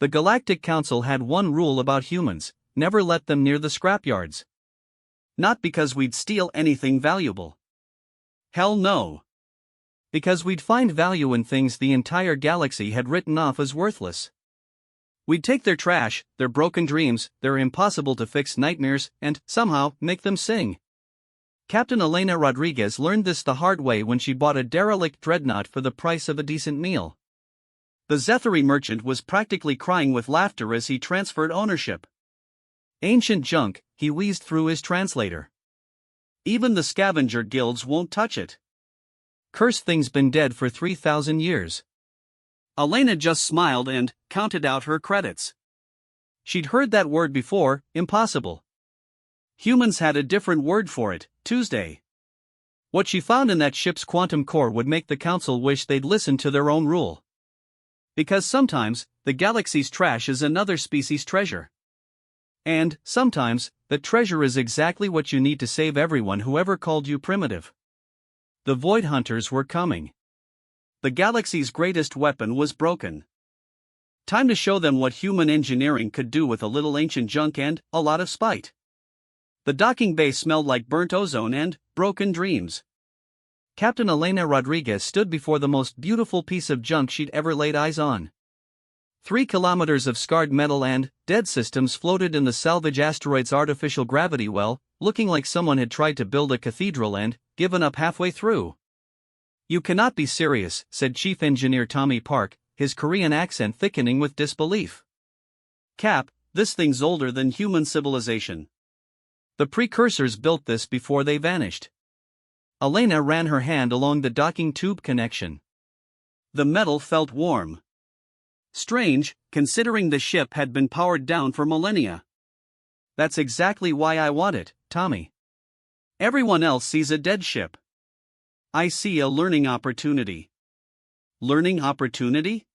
The Galactic Council had one rule about humans: never let them near the scrapyards. Not because we'd steal anything valuable. Hell no. Because we'd find value in things the entire galaxy had written off as worthless. We'd take their trash, their broken dreams, their impossible-to-fix nightmares, and, somehow, make them sing. Captain Elena Rodriguez learned this the hard way when she bought a derelict dreadnought for the price of a decent meal. The Zethary merchant was practically crying with laughter as he transferred ownership. Ancient junk, he wheezed through his translator. Even the scavenger guilds won't touch it. Cursed thing's been dead for 3,000 years. Elena just smiled and counted out her credits. She'd heard that word before: impossible. Humans had a different word for it: Tuesday. What she found in that ship's quantum core would make the council wish they'd listened to their own rule. Because sometimes, the galaxy's trash is another species' treasure. And, sometimes, the treasure is exactly what you need to save everyone who ever called you primitive. The Void Hunters were coming. The galaxy's greatest weapon was broken. Time to show them what human engineering could do with a little ancient junk and a lot of spite. The docking bay smelled like burnt ozone and broken dreams. Captain Elena Rodriguez stood before the most beautiful piece of junk she'd ever laid eyes on. 3 kilometers of scarred metal and dead systems floated in the salvage asteroid's artificial gravity well, looking like someone had tried to build a cathedral and given up halfway through. "You cannot be serious," said Chief Engineer Tommy Park, his Korean accent thickening with disbelief. "Cap, this thing's older than human civilization. The precursors built this before they vanished." Elena ran her hand along the docking tube connection. The metal felt warm. Strange, considering the ship had been powered down for millennia. "That's exactly why I want it, Tommy. Everyone else sees a dead ship. I see a learning opportunity." Learning opportunity?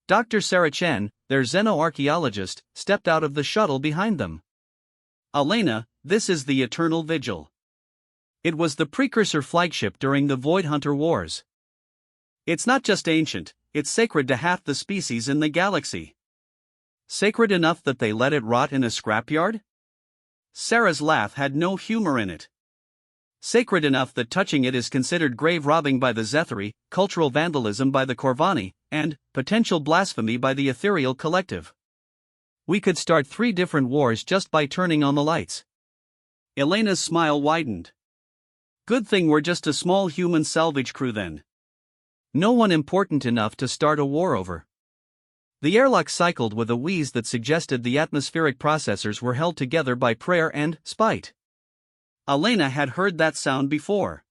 Dr. Sarah Chen, their xenoarchaeologist, stepped out of the shuttle behind them. "Elena, this is the Eternal Vigil. It was the precursor flagship during the Void Hunter Wars. It's not just ancient, it's sacred to half the species in the galaxy." Sacred enough that they let it rot in a scrapyard? Sarah's laugh had no humor in it. Sacred enough that touching it is considered grave robbing by the Zethary, cultural vandalism by the Corvani, and potential blasphemy by the Ethereal Collective. We could start 3 different wars just by turning on the lights. Elena's smile widened. "Good thing we're just a small human salvage crew then. No one important enough to start a war over." The airlock cycled with a wheeze that suggested the atmospheric processors were held together by prayer and spite. Elena had heard that sound before.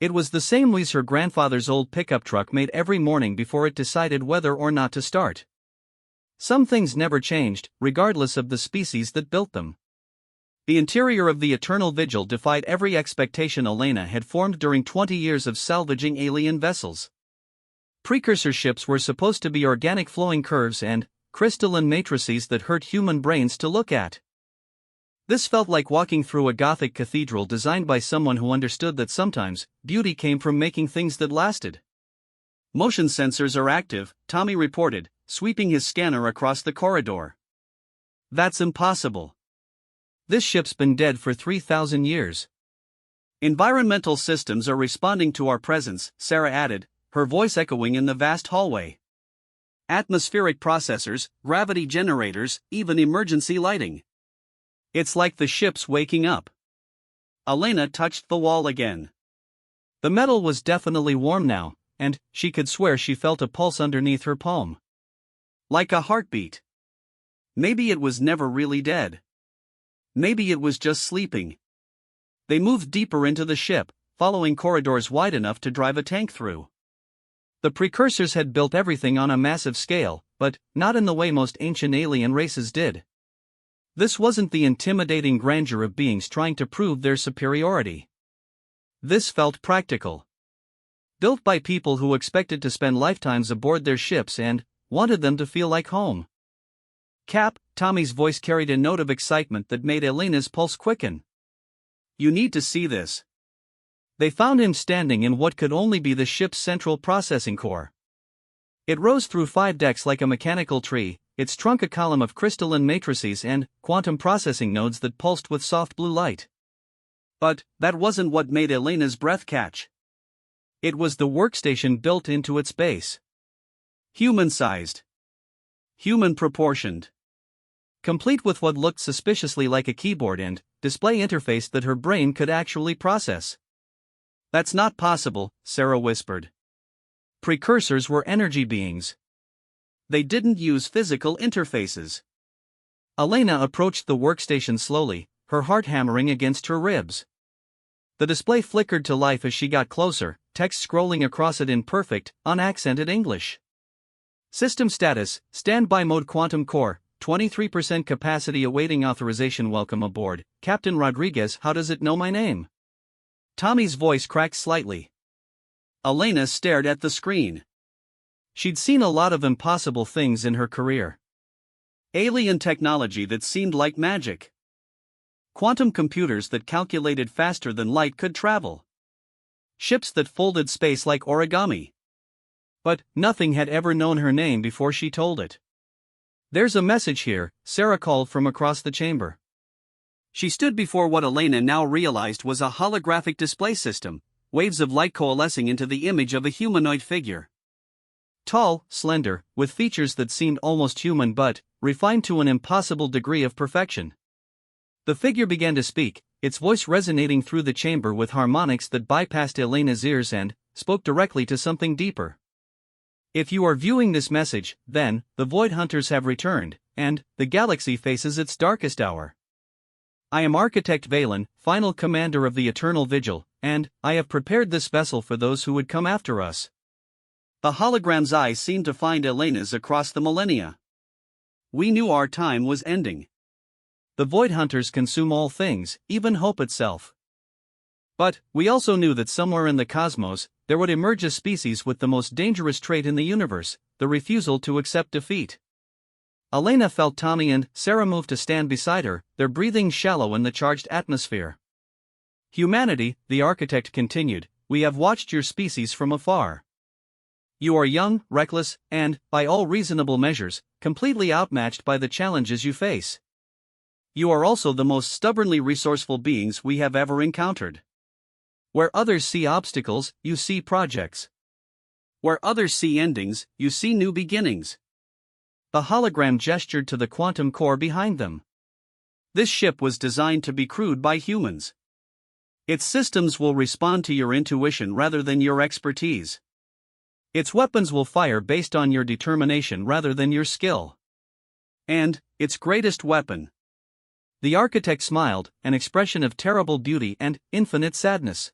It was the same wheeze her grandfather's old pickup truck made every morning before it decided whether or not to start. Some things never changed, regardless of the species that built them. The interior of the Eternal Vigil defied every expectation Elena had formed during 20 years of salvaging alien vessels. Precursor ships were supposed to be organic flowing curves and crystalline matrices that hurt human brains to look at. This felt like walking through a Gothic cathedral designed by someone who understood that sometimes beauty came from making things that lasted. "Motion sensors are active," Tommy reported, sweeping his scanner across the corridor. "That's impossible. This ship's been dead for 3,000 years. "Environmental systems are responding to our presence," Sarah added, her voice echoing in the vast hallway. "Atmospheric processors, gravity generators, even emergency lighting. It's like the ship's waking up." Elena touched the wall again. The metal was definitely warm now, and she could swear she felt a pulse underneath her palm. Like a heartbeat. Maybe it was never really dead. Maybe it was just sleeping. They moved deeper into the ship, following corridors wide enough to drive a tank through. The precursors had built everything on a massive scale, but not in the way most ancient alien races did. This wasn't the intimidating grandeur of beings trying to prove their superiority. This felt practical. Built by people who expected to spend lifetimes aboard their ships and wanted them to feel like home. "Cap," Tommy's voice carried a note of excitement that made Elena's pulse quicken. "You need to see this." They found him standing in what could only be the ship's central processing core. It rose through 5 decks like a mechanical tree, its trunk a column of crystalline matrices and quantum processing nodes that pulsed with soft blue light. But that wasn't what made Elena's breath catch. It was the workstation built into its base. Human-sized. Human-proportioned. Complete with what looked suspiciously like a keyboard and display interface that her brain could actually process. "That's not possible," Sarah whispered. "Precursors were energy beings. They didn't use physical interfaces." Elena approached the workstation slowly, her heart hammering against her ribs. The display flickered to life as she got closer, text scrolling across it in perfect, unaccented English. "System status, standby mode quantum core, 23% capacity awaiting authorization. Welcome aboard, Captain Rodriguez. How does it know my name?" Tommy's voice cracked slightly. Elena stared at the screen. She'd seen a lot of impossible things in her career. Alien technology that seemed like magic. Quantum computers that calculated faster than light could travel. Ships that folded space like origami. But nothing had ever known her name before she told it. "There's a message here," Sarah called from across the chamber. She stood before what Elena now realized was a holographic display system, waves of light coalescing into the image of a humanoid figure. Tall, slender, with features that seemed almost human but refined to an impossible degree of perfection. The figure began to speak, its voice resonating through the chamber with harmonics that bypassed Elena's ears and spoke directly to something deeper. "If you are viewing this message, then the Void Hunters have returned, and the galaxy faces its darkest hour. I am Architect Valen, final commander of the Eternal Vigil, and I have prepared this vessel for those who would come after us." The hologram's eyes seemed to find Elena's across the millennia. "We knew our time was ending. The Void Hunters consume all things, even hope itself. But we also knew that somewhere in the cosmos, there would emerge a species with the most dangerous trait in the universe, the refusal to accept defeat." Elena felt Tommy and Sarah move to stand beside her, their breathing shallow in the charged atmosphere. "Humanity," the architect continued, "we have watched your species from afar. You are young, reckless, and, by all reasonable measures, completely outmatched by the challenges you face. You are also the most stubbornly resourceful beings we have ever encountered. Where others see obstacles, you see projects. Where others see endings, you see new beginnings." The hologram gestured to the quantum core behind them. "This ship was designed to be crewed by humans. Its systems will respond to your intuition rather than your expertise. Its weapons will fire based on your determination rather than your skill. And its greatest weapon." The architect smiled, an expression of terrible beauty and infinite sadness.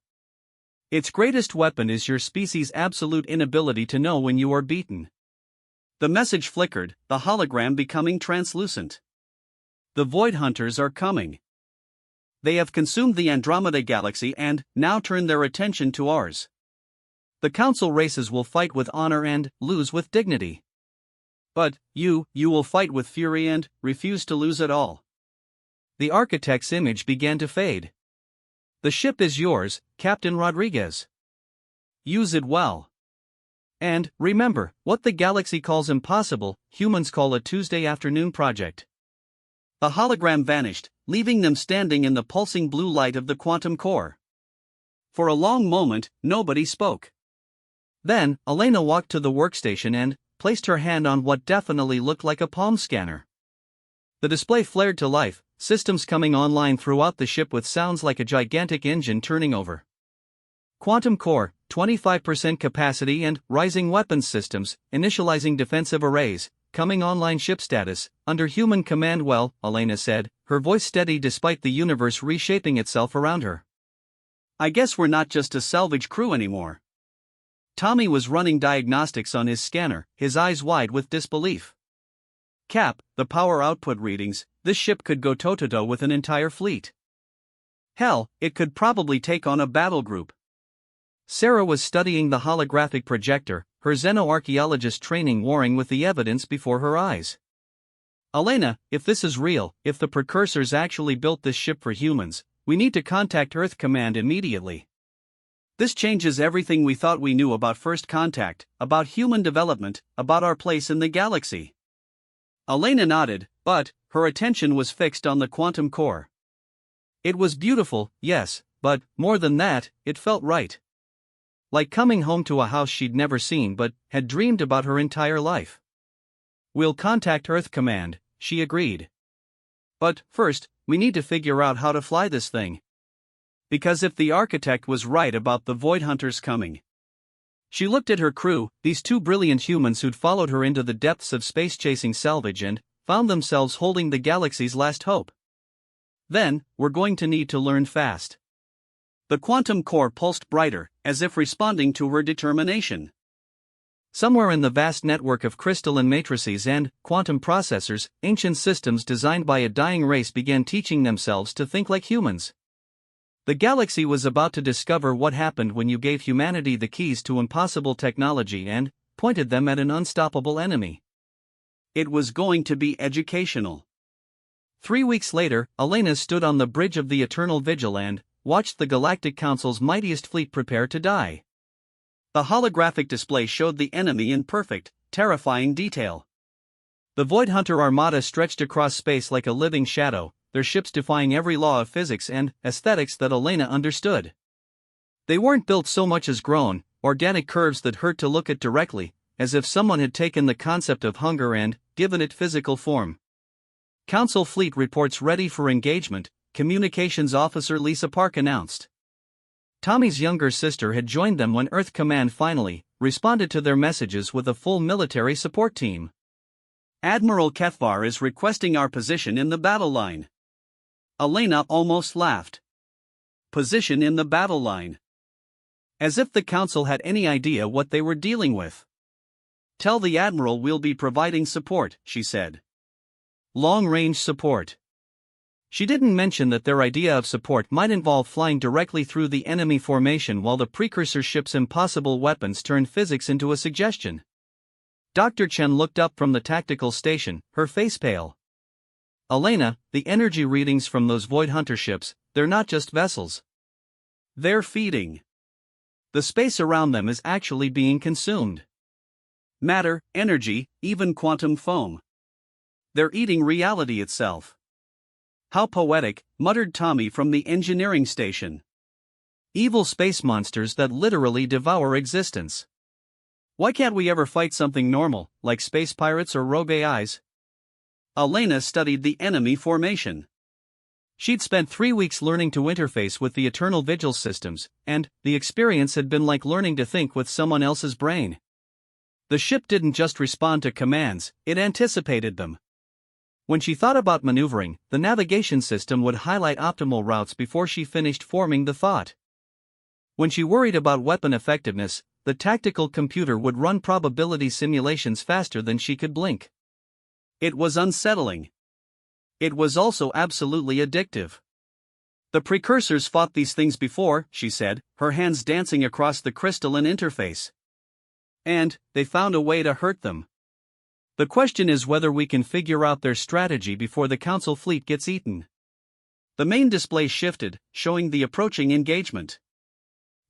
"Its greatest weapon is your species' absolute inability to know when you are beaten." The message flickered, the hologram becoming translucent. "The Void Hunters are coming. They have consumed the Andromeda Galaxy and now turn their attention to ours. The Council races will fight with honor and lose with dignity. But you will fight with fury and refuse to lose at all." The architect's image began to fade. "The ship is yours, Captain Rodriguez. Use it well. And remember, what the galaxy calls impossible, humans call a Tuesday afternoon project." The hologram vanished, leaving them standing in the pulsing blue light of the quantum core. For a long moment, nobody spoke. Then, Elena walked to the workstation and placed her hand on what definitely looked like a palm scanner. The display flared to life, systems coming online throughout the ship with sounds like a gigantic engine turning over. Quantum core, 25% capacity and rising weapons systems, initializing defensive arrays, coming online. Ship status, under human command. "Well," Elena said, her voice steady despite the universe reshaping itself around her. "I guess we're not just a salvage crew anymore." Tommy was running diagnostics on his scanner, his eyes wide with disbelief. "Cap, the power output readings, this ship could go toe-to-toe with an entire fleet. Hell, it could probably take on a battle group." Sarah was studying the holographic projector, her xenoarchaeologist training warring with the evidence before her eyes. "Elena, if this is real, if the precursors actually built this ship for humans, we need to contact Earth Command immediately. This changes everything we thought we knew about first contact, about human development, about our place in the galaxy." Elena nodded, but her attention was fixed on the quantum core. It was beautiful, yes, but more than that, it felt right. Like coming home to a house she'd never seen but had dreamed about her entire life. "We'll contact Earth Command," she agreed. "But first, we need to figure out how to fly this thing. Because if the architect was right about the Void Hunters coming." She looked at her crew, these two brilliant humans who'd followed her into the depths of space chasing salvage and found themselves holding the galaxy's last hope. "Then, we're going to need to learn fast." The quantum core pulsed brighter, as if responding to her determination. Somewhere in the vast network of crystalline matrices and quantum processors, ancient systems designed by a dying race began teaching themselves to think like humans. The galaxy was about to discover what happened when you gave humanity the keys to impossible technology and pointed them at an unstoppable enemy. It was going to be educational. 3 weeks later, Elena stood on the bridge of the Eternal Vigil and watched the Galactic Council's mightiest fleet prepare to die. The holographic display showed the enemy in perfect, terrifying detail. The Void Hunter Armada stretched across space like a living shadow, their ships defying every law of physics and aesthetics that Elena understood. They weren't built so much as grown, organic curves that hurt to look at directly, as if someone had taken the concept of hunger and given it physical form. "Council fleet reports ready for engagement," Communications Officer Lisa Park announced. Tommy's younger sister had joined them when Earth Command finally responded to their messages with a full military support team. "Admiral Kethvar is requesting our position in the battle line." Elena almost laughed. Position in the battle line. As if the council had any idea what they were dealing with. "Tell the Admiral we'll be providing support," she said. Long-range support. She didn't mention that their idea of support might involve flying directly through the enemy formation while the precursor ship's impossible weapons turned physics into a suggestion. Dr. Chen looked up from the tactical station, her face pale. "Elena, the energy readings from those Void Hunter ships, they're not just vessels. They're feeding. The space around them is actually being consumed. Matter, energy, even quantum foam. They're eating reality itself." "How poetic," muttered Tommy from the engineering station. "Evil space monsters that literally devour existence. Why can't we ever fight something normal, like space pirates or rogue AIs?" Elena studied the enemy formation. She'd spent 3 weeks learning to interface with the Eternal Vigil systems, and the experience had been like learning to think with someone else's brain. The ship didn't just respond to commands, it anticipated them. When she thought about maneuvering, the navigation system would highlight optimal routes before she finished forming the thought. When she worried about weapon effectiveness, the tactical computer would run probability simulations faster than she could blink. It was unsettling. It was also absolutely addictive. "The precursors fought these things before," she said, her hands dancing across the crystalline interface. "And they found a way to hurt them. The question is whether we can figure out their strategy before the Council fleet gets eaten." The main display shifted, showing the approaching engagement.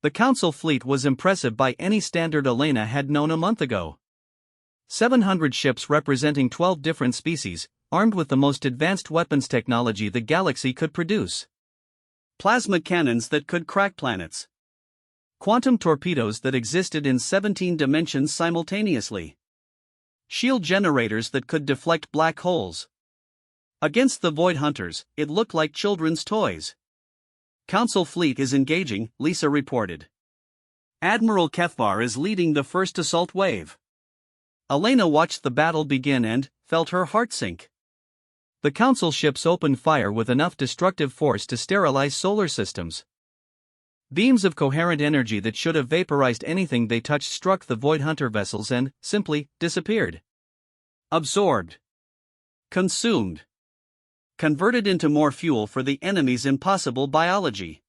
The Council fleet was impressive by any standard Elena had known a month ago. 700 ships representing 12 different species, armed with the most advanced weapons technology the galaxy could produce. Plasma cannons that could crack planets. Quantum torpedoes that existed in 17 dimensions simultaneously. Shield generators that could deflect black holes. Against the Void Hunters, it looked like children's toys. "Council fleet is engaging," Lisa reported. "Admiral Kethvar is leading the first assault wave." Elena watched the battle begin and felt her heart sink. The Council ships opened fire with enough destructive force to sterilize solar systems. Beams of coherent energy that should have vaporized anything they touched struck the Void Hunter vessels and simply disappeared. Absorbed. Consumed. Converted into more fuel for the enemy's impossible biology.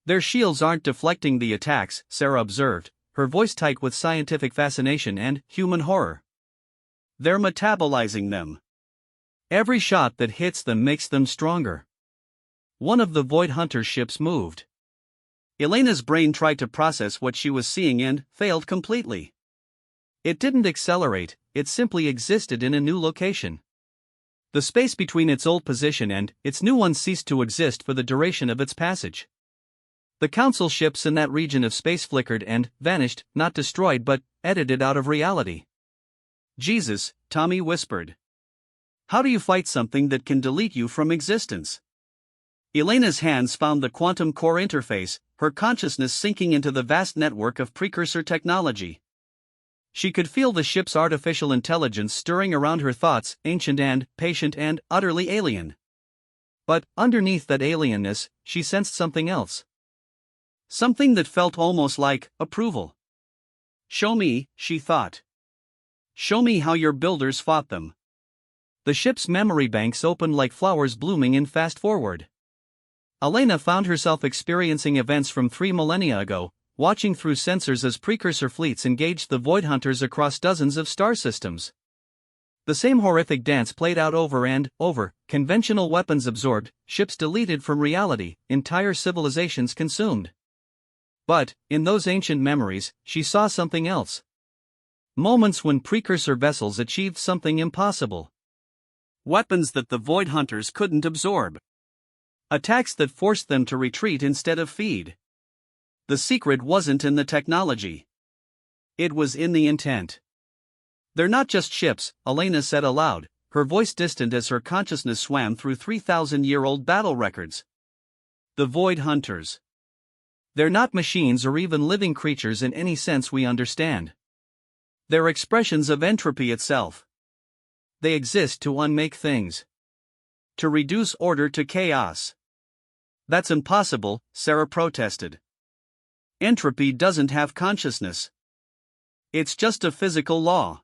"Their shields aren't deflecting the attacks," Sarah observed, her voice tight with scientific fascination and human horror. "They're metabolizing them. Every shot that hits them makes them stronger." One of the Void Hunter ships moved. Elena's brain tried to process what she was seeing and failed completely. It didn't accelerate, it simply existed in a new location. The space between its old position and its new one ceased to exist for the duration of its passage. The Council ships in that region of space flickered and vanished, not destroyed but edited out of reality. Jesus, Tommy whispered. How do you fight something that can delete you from existence? Elena's hands found the quantum core interface, her consciousness sinking into the vast network of precursor technology. She could feel the ship's artificial intelligence stirring around her thoughts, ancient and patient and utterly alien. But underneath that alienness, she sensed something else. Something that felt almost like approval. Show me, she thought. Show me how your builders fought them. The ship's memory banks opened like flowers blooming in fast forward. Elena found herself experiencing events from 3 millennia ago, watching through sensors as precursor fleets engaged the Void Hunters across dozens of star systems. The same horrific dance played out over and over, conventional weapons absorbed, ships deleted from reality, entire civilizations consumed. But, in those ancient memories, she saw something else. Moments when precursor vessels achieved something impossible. Weapons that the Void Hunters couldn't absorb. Attacks that forced them to retreat instead of feed. The secret wasn't in the technology. It was in the intent. They're not just ships, Elena said aloud, her voice distant as her consciousness swam through 3,000-year-old battle records. The Void Hunters. They're not machines or even living creatures in any sense we understand. They're expressions of entropy itself. They exist to unmake things. To reduce order to chaos. That's impossible, Sarah protested. Entropy doesn't have consciousness. It's just a physical law.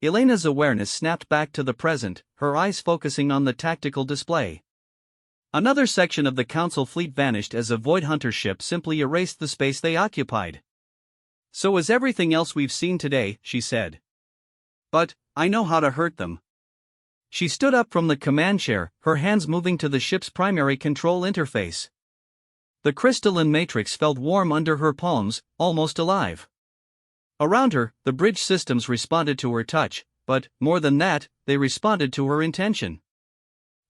Elena's awareness snapped back to the present, her eyes focusing on the tactical display. Another section of the Council fleet vanished as a Void Hunter ship simply erased the space they occupied. So is everything else we've seen today, she said. But, I know how to hurt them. She stood up from the command chair, her hands moving to the ship's primary control interface. The crystalline matrix felt warm under her palms, almost alive. Around her, the bridge systems responded to her touch, but, more than that, they responded to her intention.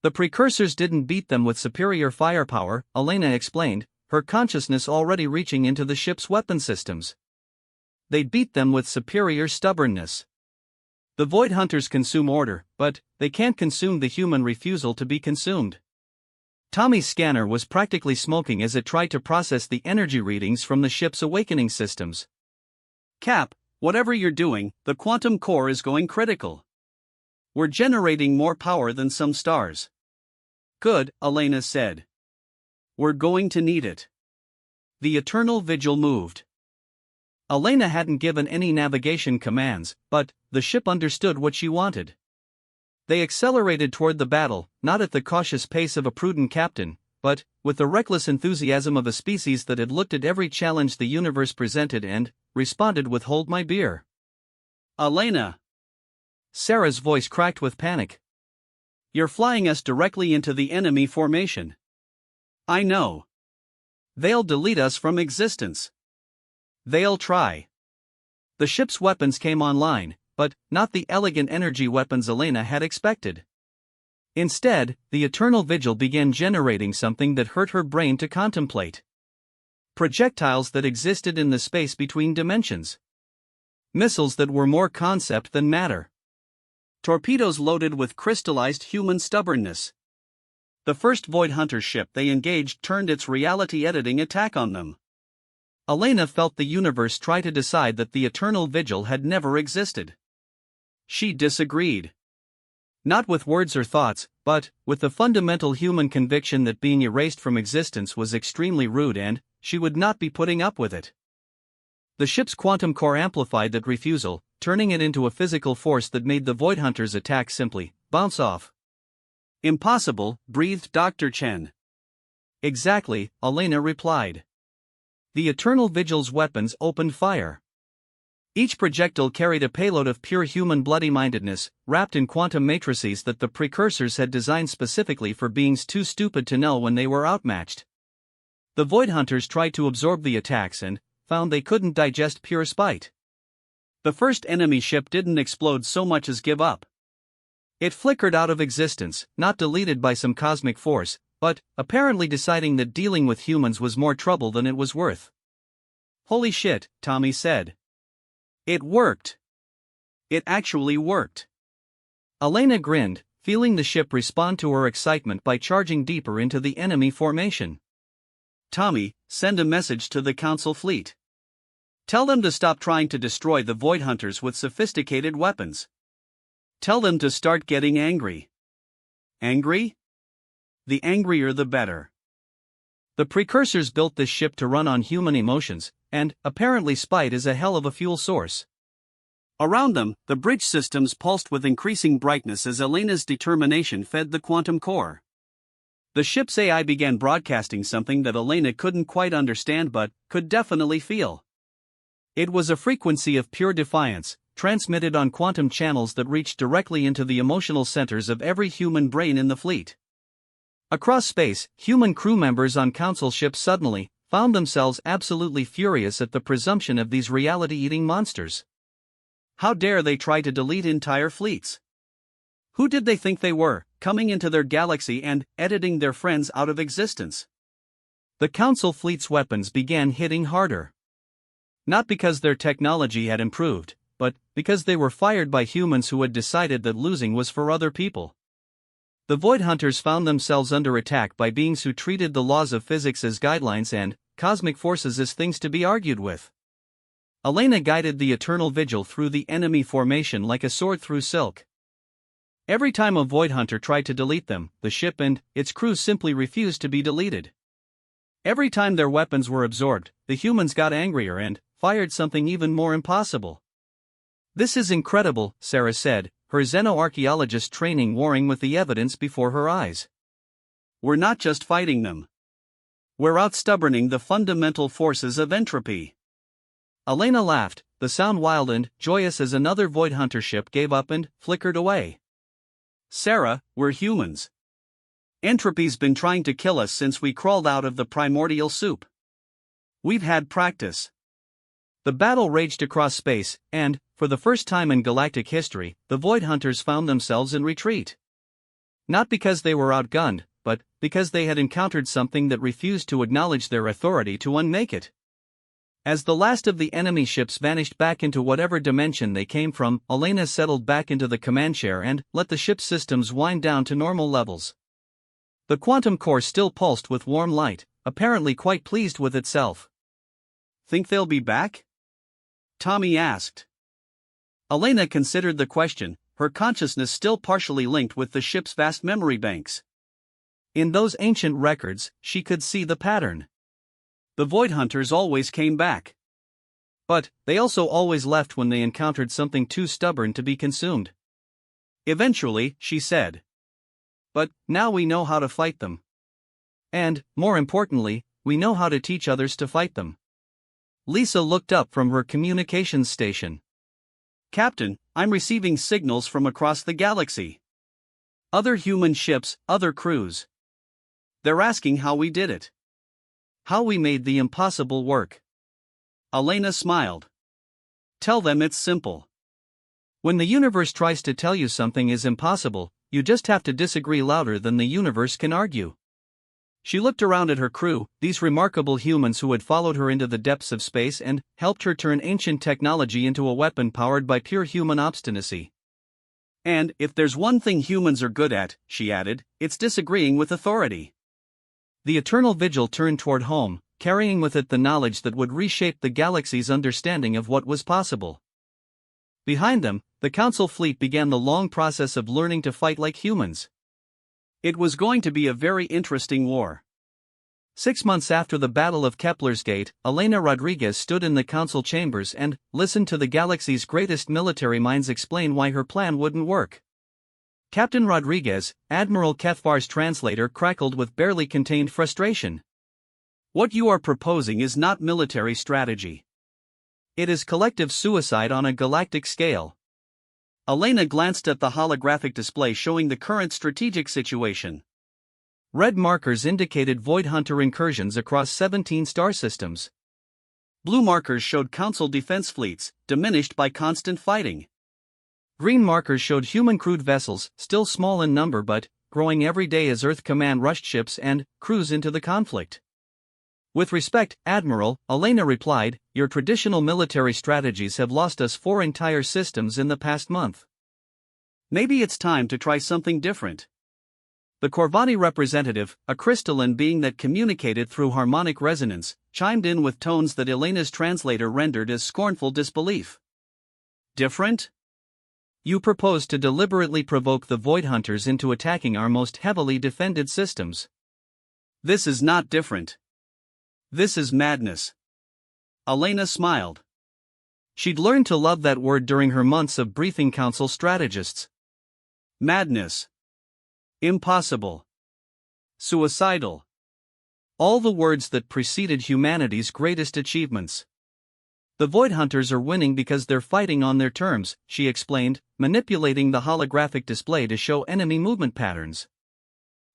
The precursors didn't beat them with superior firepower, Elena explained, her consciousness already reaching into the ship's weapon systems. They beat them with superior stubbornness. The Void Hunters consume order, but they can't consume the human refusal to be consumed. Tommy's scanner was practically smoking as it tried to process the energy readings from the ship's awakening systems. Cap, whatever you're doing, the quantum core is going critical. We're generating more power than some stars. Good, Elena said. We're going to need it. The Eternal Vigil moved. Elena hadn't given any navigation commands, but the ship understood what she wanted. They accelerated toward the battle, not at the cautious pace of a prudent captain, but with the reckless enthusiasm of a species that had looked at every challenge the universe presented and responded with "Hold my beer." Elena! Sarah's voice cracked with panic. You're flying us directly into the enemy formation. I know. They'll delete us from existence. They'll try. The ship's weapons came online, but not the elegant energy weapons Elena had expected. Instead, the Eternal Vigil began generating something that hurt her brain to contemplate. Projectiles that existed in the space between dimensions. Missiles that were more concept than matter. Torpedoes loaded with crystallized human stubbornness. The first Void Hunter ship they engaged turned its reality editing attack on them. Elena felt the universe try to decide that the Eternal Vigil had never existed. She disagreed. Not with words or thoughts, but with the fundamental human conviction that being erased from existence was extremely rude and she would not be putting up with it. The ship's quantum core amplified that refusal, turning it into a physical force that made the Void Hunters' attack simply bounce off. Impossible, breathed Dr. Chen. Exactly, Elena replied. The Eternal Vigil's weapons opened fire. Each projectile carried a payload of pure human bloody-mindedness, wrapped in quantum matrices that the precursors had designed specifically for beings too stupid to know when they were outmatched. The Void Hunters tried to absorb the attacks and found they couldn't digest pure spite. The first enemy ship didn't explode so much as give up. It flickered out of existence, not deleted by some cosmic force, but apparently deciding that dealing with humans was more trouble than it was worth. "Holy shit," Tommy said. "It worked. It actually worked." Elena grinned, feeling the ship respond to her excitement by charging deeper into the enemy formation. "Tommy, send a message to the Council fleet. Tell them to stop trying to destroy the Void Hunters with sophisticated weapons. Tell them to start getting angry." Angry? The angrier the better. The precursors built this ship to run on human emotions, and apparently spite is a hell of a fuel source. Around them, the bridge systems pulsed with increasing brightness as Elena's determination fed the quantum core. The ship's AI began broadcasting something that Elena couldn't quite understand but could definitely feel. It was a frequency of pure defiance, transmitted on quantum channels that reached directly into the emotional centers of every human brain in the fleet. Across space, human crew members on Council ships suddenly found themselves absolutely furious at the presumption of these reality-eating monsters. How dare they try to delete entire fleets? Who did they think they were, coming into their galaxy and editing their friends out of existence? The Council fleet's weapons began hitting harder. Not because their technology had improved, but because they were fired by humans who had decided that losing was for other people. The Void Hunters found themselves under attack by beings who treated the laws of physics as guidelines and cosmic forces as things to be argued with. Elena guided the Eternal Vigil through the enemy formation like a sword through silk. Every time a Void Hunter tried to delete them, the ship and its crew simply refused to be deleted. Every time their weapons were absorbed, the humans got angrier and fired something even more impossible. "This is incredible," Sarah said, her xenoarchaeologist training warring with the evidence before her eyes. "We're not just fighting them. We're outstubborning the fundamental forces of entropy." Elena laughed, the sound wild and joyous as another Void Hunter ship gave up and flickered away. "Sarah, we're humans. Entropy's been trying to kill us since we crawled out of the primordial soup. We've had practice." The battle raged across space, and, for the first time in galactic history, the Void Hunters found themselves in retreat. Not because they were outgunned, but because they had encountered something that refused to acknowledge their authority to unmake it. As the last of the enemy ships vanished back into whatever dimension they came from, Elena settled back into the command chair and let the ship's systems wind down to normal levels. The quantum core still pulsed with warm light, apparently quite pleased with itself. "Think they'll be back?" Tommy asked. Elena considered the question, her consciousness still partially linked with the ship's vast memory banks. In those ancient records, she could see the pattern. The Void Hunters always came back. But they also always left when they encountered something too stubborn to be consumed. "Eventually," she said. "But now we know how to fight them. And, more importantly, we know how to teach others to fight them." Lisa looked up from her communications station. "Captain, I'm receiving signals from across the galaxy. Other human ships, other crews. They're asking how we did it. How we made the impossible work." Elena smiled. "Tell them it's simple. When the universe tries to tell you something is impossible, you just have to disagree louder than the universe can argue." She looked around at her crew, these remarkable humans who had followed her into the depths of space and helped her turn ancient technology into a weapon powered by pure human obstinacy. "And if there's one thing humans are good at," she added, "it's disagreeing with authority." The Eternal Vigil turned toward home, carrying with it the knowledge that would reshape the galaxy's understanding of what was possible. Behind them, the Council fleet began the long process of learning to fight like humans. It was going to be a very interesting war. 6 months after the Battle of Kepler's Gate, Elena Rodriguez stood in the Council chambers and listened to the galaxy's greatest military minds explain why her plan wouldn't work. Captain Rodriguez, Admiral Kethvar's translator, crackled with barely contained frustration. "What you are proposing is not military strategy. It is collective suicide on a galactic scale." Elena glanced at the holographic display showing the current strategic situation. Red markers indicated Void Hunter incursions across 17 star systems. Blue markers showed Council defense fleets, diminished by constant fighting. Green markers showed human crewed vessels, still small in number but growing every day as Earth Command rushed ships and crews into the conflict. With respect, Admiral, Elena replied, your traditional military strategies have lost us 4 entire systems in the past month. Maybe it's time to try something different. The Corvani representative, a crystalline being that communicated through harmonic resonance, chimed in with tones that Elena's translator rendered as scornful disbelief. Different? You propose to deliberately provoke the Void Hunters into attacking our most heavily defended systems. This is not different. This is madness. Elena smiled. She'd learned to love that word during her months of briefing council strategists. Madness. Impossible. Suicidal. All the words that preceded humanity's greatest achievements. The Void Hunters are winning because they're fighting on their terms, she explained, manipulating the holographic display to show enemy movement patterns.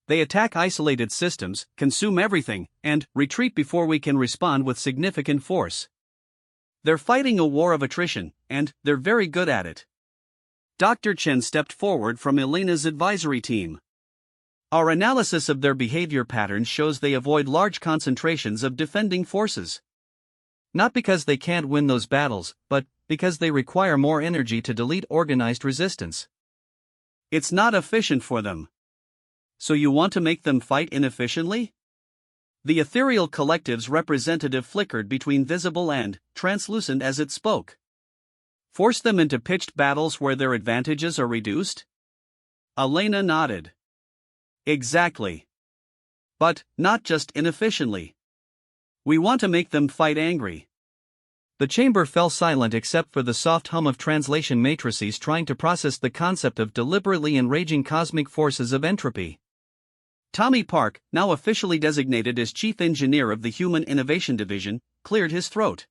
They attack isolated systems, consume everything, and retreat before we can respond with significant force. They're fighting a war of attrition, and they're very good at it. Dr. Chen stepped forward from Elena's advisory team. Our analysis of their behavior patterns shows they avoid large concentrations of defending forces. Not because they can't win those battles, but because they require more energy to delete organized resistance. It's not efficient for them. So you want to make them fight inefficiently? The ethereal collective's representative flickered between visible and translucent as it spoke. Force them into pitched battles where their advantages are reduced? Elena nodded. Exactly. But not just inefficiently. We want to make them fight angry. The chamber fell silent except for the soft hum of translation matrices trying to process the concept of deliberately enraging cosmic forces of entropy. Tommy Park, now officially designated as Chief Engineer of the Human Innovation Division, cleared his throat.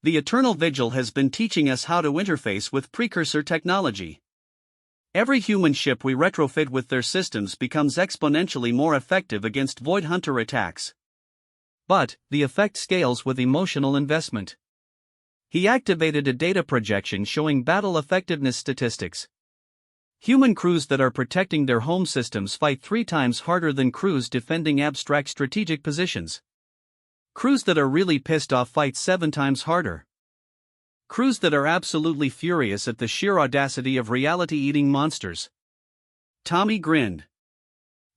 The Eternal Vigil has been teaching us how to interface with precursor technology. Every human ship we retrofit with their systems becomes exponentially more effective against Void Hunter attacks. But the effect scales with emotional investment. He activated a data projection showing battle effectiveness statistics. Human crews that are protecting their home systems fight 3 times harder than crews defending abstract strategic positions. Crews that are really pissed off fight 7 times harder. Crews that are absolutely furious at the sheer audacity of reality-eating monsters. Tommy grinned.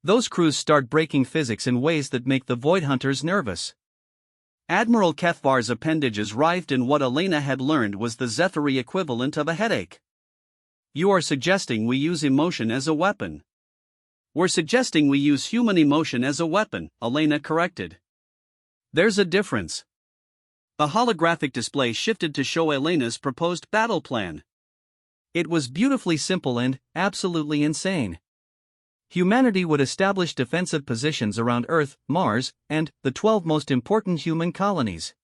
Those crews start breaking physics in ways that make the Void Hunters nervous. Admiral Kethvar's appendages writhed in what Elena had learned was the Zethary equivalent of a headache. You are suggesting we use emotion as a weapon. We're suggesting we use human emotion as a weapon, Elena corrected. There's a difference. The holographic display shifted to show Elena's proposed battle plan. It was beautifully simple and absolutely insane. Humanity would establish defensive positions around Earth, Mars, and the 12 most important human colonies.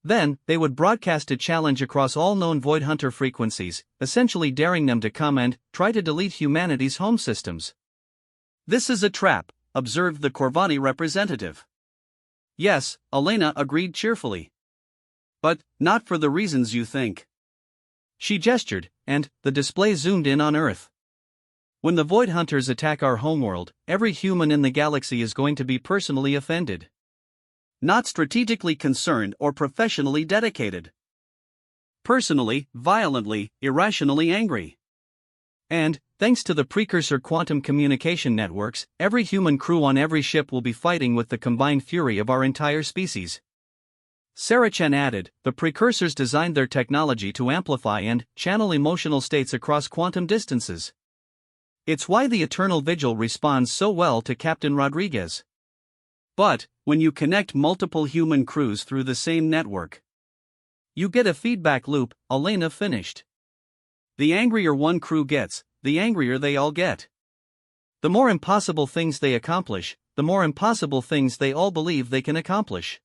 Then, they would broadcast a challenge across all known Void Hunter frequencies, essentially daring them to come and try to delete humanity's home systems. This is a trap, observed the Corvani representative. Yes, Elena agreed cheerfully. But not for the reasons you think. She gestured, and the display zoomed in on Earth. When the Void Hunters attack our homeworld, every human in the galaxy is going to be personally offended. Not strategically concerned or professionally dedicated. Personally, violently, irrationally angry. And, thanks to the precursor quantum communication networks, every human crew on every ship will be fighting with the combined fury of our entire species. Sarah Chen added, the precursors designed their technology to amplify and channel emotional states across quantum distances. It's why the Eternal Vigil responds so well to Captain Rodriguez. But, when you connect multiple human crews through the same network, you get a feedback loop, Elena finished. The angrier one crew gets, the angrier they all get. The more impossible things they accomplish, the more impossible things they all believe they can accomplish.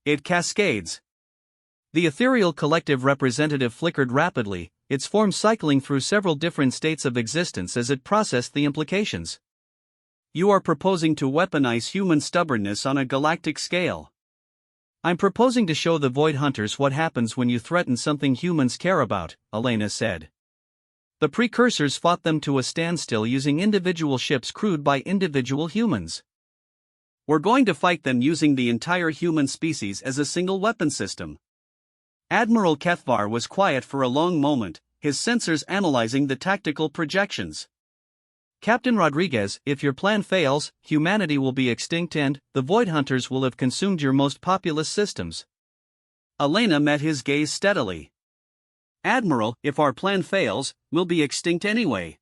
It cascades. The ethereal collective representative flickered rapidly, its form cycling through several different states of existence as it processed the implications. You are proposing to weaponize human stubbornness on a galactic scale. I'm proposing to show the Void Hunters what happens when you threaten something humans care about, Elena said. The precursors fought them to a standstill using individual ships crewed by individual humans. We're going to fight them using the entire human species as a single weapon system. Admiral Kethvar was quiet for a long moment, his sensors analyzing the tactical projections. Captain Rodriguez, if your plan fails, humanity will be extinct and the Void Hunters will have consumed your most populous systems. Elena met his gaze steadily. Admiral, if our plan fails, we'll be extinct anyway.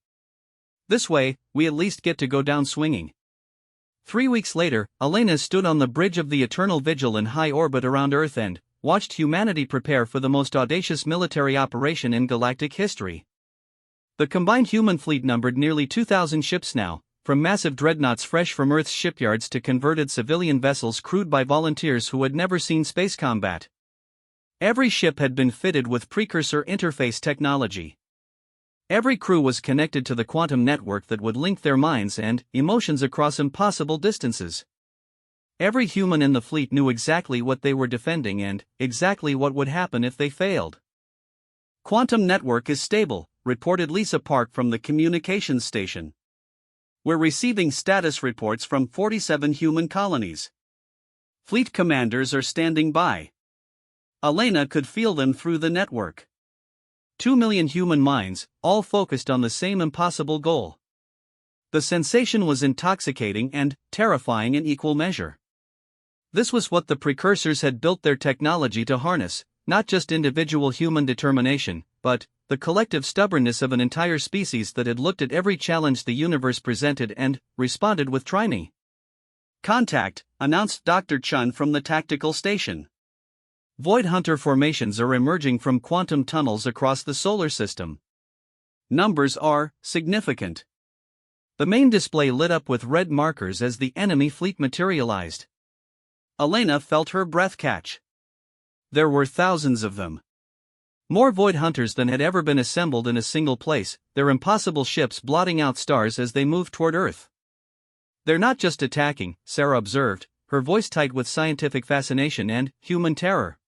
This way, we at least get to go down swinging. 3 weeks later, Elena stood on the bridge of the Eternal Vigil in high orbit around Earth and watched humanity prepare for the most audacious military operation in galactic history. The combined human fleet numbered nearly 2,000 ships now, from massive dreadnoughts fresh from Earth's shipyards to converted civilian vessels crewed by volunteers who had never seen space combat. Every ship had been fitted with precursor interface technology. Every crew was connected to the quantum network that would link their minds and emotions across impossible distances. Every human in the fleet knew exactly what they were defending and exactly what would happen if they failed. Quantum network is stable, reported Lisa Park from the communications station. We're receiving status reports from 47 human colonies. Fleet commanders are standing by. Elena could feel them through the network. 2 million human minds, all focused on the same impossible goal. The sensation was intoxicating and terrifying in equal measure. This was what the precursors had built their technology to harness, not just individual human determination, but the collective stubbornness of an entire species that had looked at every challenge the universe presented and responded with triumph. Contact, announced Dr. Chun from the tactical station. Void Hunter formations are emerging from quantum tunnels across the solar system. Numbers are significant. The main display lit up with red markers as the enemy fleet materialized. Elena felt her breath catch. There were thousands of them. More Void Hunters than had ever been assembled in a single place, their impossible ships blotting out stars as they moved toward Earth. They're not just attacking, Sarah observed, her voice tight with scientific fascination and human terror.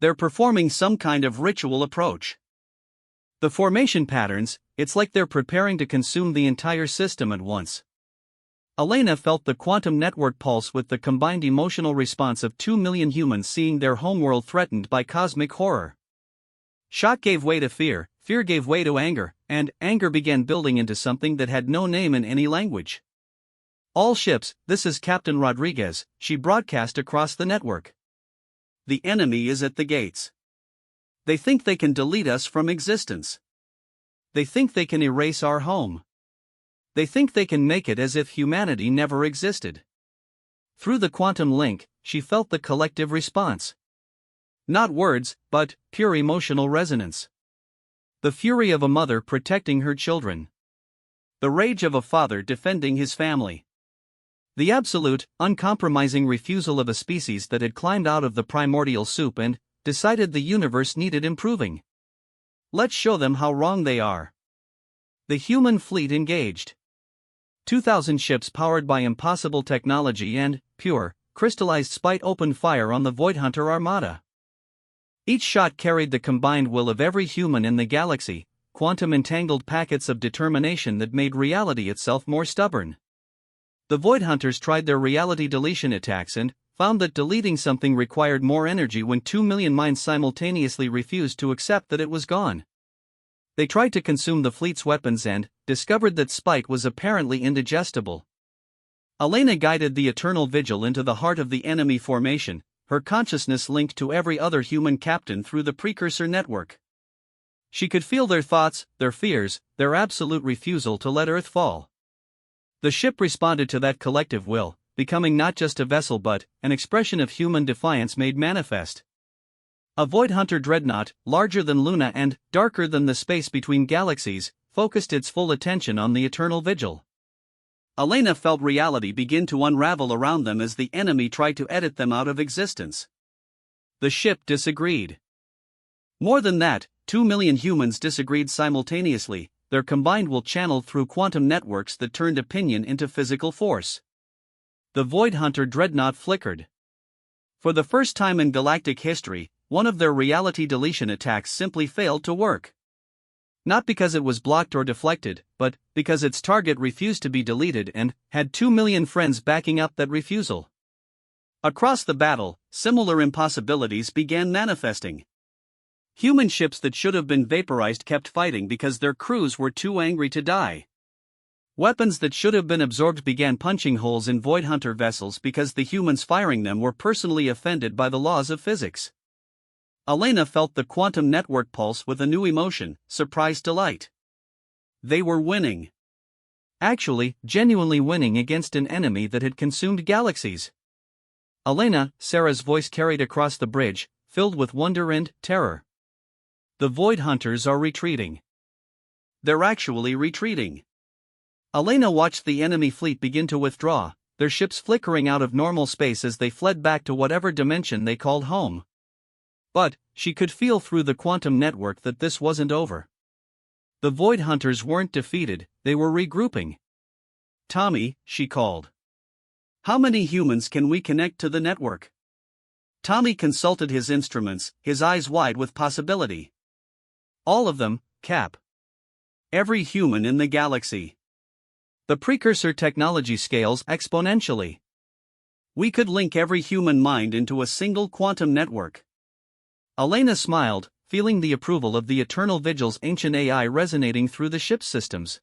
They're performing some kind of ritual approach. The formation patterns, it's like they're preparing to consume the entire system at once. Elena felt the quantum network pulse with the combined emotional response of 2 million humans seeing their homeworld threatened by cosmic horror. Shock gave way to fear gave way to anger, and anger began building into something that had no name in any language. All ships, this is Captain Rodriguez, she broadcast across the network. The enemy is at the gates. They think they can delete us from existence. They think they can erase our home. They think they can make it as if humanity never existed. Through the quantum link, she felt the collective response. Not words, but pure emotional resonance. The fury of a mother protecting her children. The rage of a father defending his family. The absolute, uncompromising refusal of a species that had climbed out of the primordial soup and decided the universe needed improving. Let's show them how wrong they are. The human fleet engaged. 2,000 ships powered by impossible technology and pure, crystallized spite opened fire on the Void Hunter armada. Each shot carried the combined will of every human in the galaxy, quantum-entangled packets of determination that made reality itself more stubborn. The Void Hunters tried their reality deletion attacks and found that deleting something required more energy when 2 million minds simultaneously refused to accept that it was gone. They tried to consume the fleet's weapons and discovered that spite was apparently indigestible. Elena guided the Eternal Vigil into the heart of the enemy formation, her consciousness linked to every other human captain through the precursor network. She could feel their thoughts, their fears, their absolute refusal to let Earth fall. The ship responded to that collective will, becoming not just a vessel but an expression of human defiance made manifest. A Void Hunter dreadnought, larger than Luna and darker than the space between galaxies, focused its full attention on the Eternal Vigil. Elena felt reality begin to unravel around them as the enemy tried to edit them out of existence. The ship disagreed. More than that, 2 million humans disagreed simultaneously, their combined will channeled through quantum networks that turned opinion into physical force. The Void Hunter dreadnought flickered. For the first time in galactic history, one of their reality deletion attacks simply failed to work. Not because it was blocked or deflected, but because its target refused to be deleted and had 2 million friends backing up that refusal. Across the battle, similar impossibilities began manifesting. Human ships that should have been vaporized kept fighting because their crews were too angry to die. Weapons that should have been absorbed began punching holes in Void Hunter vessels because the humans firing them were personally offended by the laws of physics. Elena felt the quantum network pulse with a new emotion, surprised delight. They were winning. Actually, genuinely winning against an enemy that had consumed galaxies. Elena, Sarah's voice carried across the bridge, filled with wonder and terror. The Void Hunters are retreating. They're actually retreating. Elena watched the enemy fleet begin to withdraw, their ships flickering out of normal space as they fled back to whatever dimension they called home. But she could feel through the quantum network that this wasn't over. The Void Hunters weren't defeated, they were regrouping. Tommy, she called. How many humans can we connect to the network? Tommy consulted his instruments, his eyes wide with possibility. All of them, Cap. Every human in the galaxy. The precursor technology scales exponentially. We could link every human mind into a single quantum network. Elena smiled, feeling the approval of the Eternal Vigil's ancient AI resonating through the ship's systems.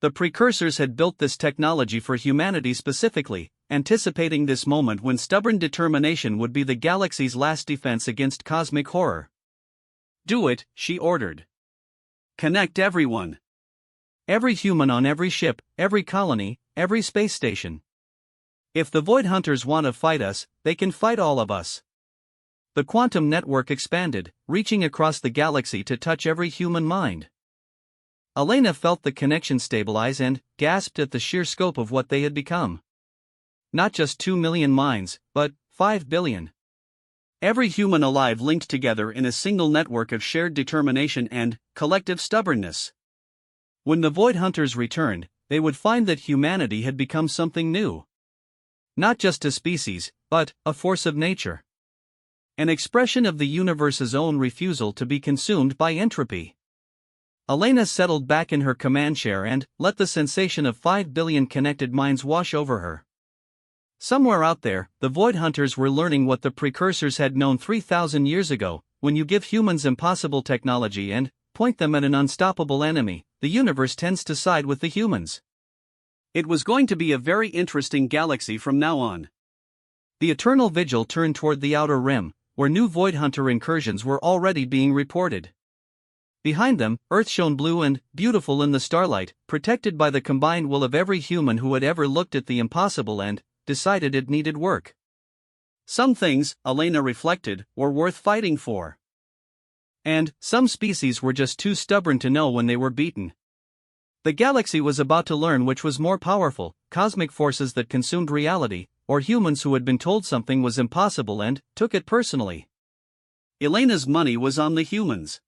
The precursors had built this technology for humanity specifically, anticipating this moment when stubborn determination would be the galaxy's last defense against cosmic horror. Do it, she ordered. Connect everyone. Every human on every ship, every colony, every space station. If the Void Hunters want to fight us, they can fight all of us. The quantum network expanded, reaching across the galaxy to touch every human mind. Elena felt the connection stabilize and gasped at the sheer scope of what they had become. Not just 2 million minds, but 5 billion. Every human alive linked together in a single network of shared determination and collective stubbornness. When the Void Hunters returned, they would find that humanity had become something new. Not just a species, but a force of nature. An expression of the universe's own refusal to be consumed by entropy. Elena settled back in her command chair and let the sensation of 5 billion connected minds wash over her. Somewhere out there, the Void Hunters were learning what the precursors had known 3,000 years ago: when you give humans impossible technology and point them at an unstoppable enemy, the universe tends to side with the humans. It was going to be a very interesting galaxy from now on. The Eternal Vigil turned toward the Outer Rim, where new Void Hunter incursions were already being reported. Behind them, Earth shone blue and beautiful in the starlight, protected by the combined will of every human who had ever looked at the impossible and decided it needed work. Some things, Elena reflected, were worth fighting for. And some species were just too stubborn to know when they were beaten. The galaxy was about to learn which was more powerful: cosmic forces that consumed reality, or humans who had been told something was impossible and took it personally. Elena's money was on the humans.